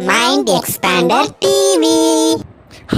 Mind Expander TV.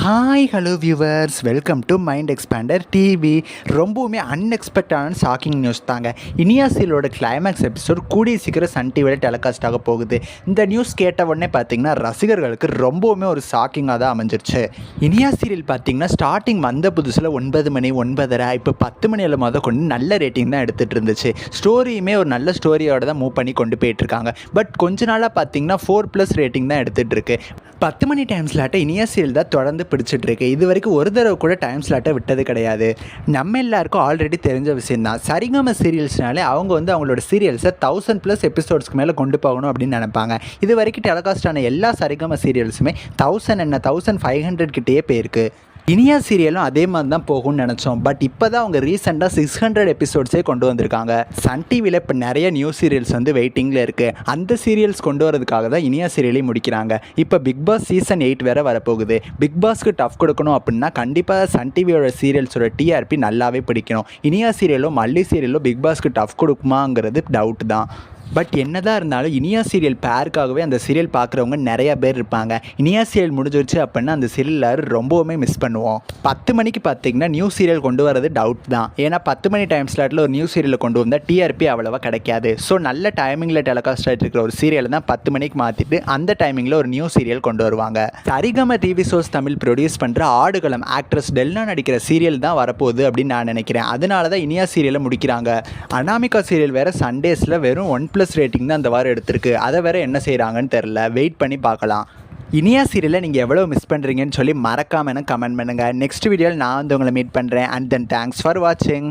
Hi hello viewers, welcome to mind expander TV. ரொம்பவுமே அன்எக்ஸ்பெக்டான shocking news தாங்க. Iniya சீரியலோட climax episode கூடிய சீக்கிரம் Sun டிவியில் telecast ஆக போகுது. இந்த நியூஸ் கேட்ட உடனே பார்த்தீங்கன்னா ரசிகர்களுக்கு ரொம்பவுமே ஒரு ஷாக்கிங்காக தான் அமைஞ்சிருச்சு. இனியா சீரியல் பார்த்தீங்கன்னா ஸ்டார்டிங் வந்த புதுசில் 9 மணி 9:30 இப்போ 10 மணி முத கொண்டு நல்ல ரேட்டிங் தான் எடுத்துகிட்டு இருந்துச்சு. ஸ்டோரியுமே ஒரு நல்ல ஸ்டோரியோட தான் மூவ் பண்ணி கொண்டு போயிட்டுருக்காங்க. பட் கொஞ்ச நாளாக பார்த்தீங்கன்னா 4+ ரேட்டிங் தான் எடுத்துகிட்டு இருக்கு. 10 மணி டைம் ஸ்லாட்டை இனியா சீரியல் தான் தொடர்ந்து பிடிச்சிட்ருக்கு. இது வரைக்கும் ஒரு தடவை கூட டைம் ஸ்லாட்டை விட்டது கிடையாது. நம்ம எல்லாருக்கும் ஆல்ரெடி தெரிஞ்ச விஷயம் தான். சரிகம சீரியல்ஸ்னாலே அவங்க அவங்களோட சீரியல்ஸை 1000+ எபிசோட்ஸ்க்கு மேலே கொண்டு போகணும் அப்படின்னு நினைப்பாங்க. இது வரைக்கும் டெலிகாஸ்ட் ஆன எல்லா சரிகம சீரியல்ஸுமே 1500 கிட்டேயே போயிருக்கு. இனியா சீரியலும் அதே மாதிரி தான் போகும்னு நினச்சோம். பட் இப்போ தான் அவங்க ரீசெண்டாக 600 எபிசோட்ஸே கொண்டு வந்திருக்காங்க. சன் டிவியில் இப்போ நிறைய நியூ சீரியல்ஸ் வெயிட்டிங்கில் இருக்குது. அந்த சீரியல்ஸ் கொண்டு வரதுக்காக தான் இனியா சீரியலையும் முடிக்கிறாங்க. இப்போ பிக் பாஸ் சீசன் 8 வேறு வரப்போகுது. பிக் பாஸ்க்கு டஃப் கொடுக்கணும் அப்படின்னா கண்டிப்பாக சன் டிவியோட சீரியல்ஸோட டிஆர்பி நல்லாவே பிடிக்கணும். இனியா சீரியலோ மல்லி சீரியலோ பிக் பாஸ்க்கு டஃப் கொடுக்குமாங்கிறது டவுட் தான். பட் என்னதான் இருந்தாலும் இனியா சீரியல் பேருக்காகவே அந்த சீரியல் பார்க்குறவங்க நிறையா பேர் இருப்பாங்க. இனியா சீரியல் முடிஞ்சிருச்சு அப்படின்னா அந்த சீரியல் ரொம்பவுமே மிஸ் பண்ணுவோம். 10 மணிக்கு பார்த்தீங்கன்னா நியூ சீரியல் கொண்டு வரது டவுட் தான். ஏன்னா 10 மணி டைம் ஸ்லாட்டில் ஒரு நியூ சீரியலை கொண்டு வந்தால் டிஆர்பி அவ்வளோவா கிடைக்காது. ஸோ நல்ல டைமிங்கில் டெலிகாஸ்ட் ஆகிட்டு இருக்கிற ஒரு சீரியலை தான் 10 மணிக்கு மாற்றிட்டு அந்த டைமிங்கில் ஒரு நியூ சீரியல் கொண்டு வருவாங்க. சரிகம டிவி ஷோஸ் தமிழ் ப்ரொடியூஸ் பண்ணுற ஆடுகளம் ஆக்ட்ரஸ் டெல்னா நடிக்கிற சீரியல் தான் வரப்போகுது அப்படின்னு நான் நினைக்கிறேன். அதனால தான் இனியா சீரியலை முடிக்கிறாங்க. அனாமிகா சீரியல் வேறு சண்டேஸில் வெறும் 1+ ரேட்டிங் தான் அந்த வாரம் எடுத்திருக்கு. அதை வேற என்ன செய்கிறாங்கன்னு தெரில. வெயிட் பண்ணி பார்க்கலாம். இனியா சீரியலை நீங்கள் எவ்வளோ மிஸ் பண்ணுறீங்கன்னு சொல்லி மறக்காமல் எனக்கு கமெண்ட் பண்ணுங்கள். நெக்ஸ்ட் வீடியோவில் நான் உங்களை மீட் பண்ணுறேன். அண்ட் தென் தேங்க்ஸ் ஃபார் வாட்சிங்.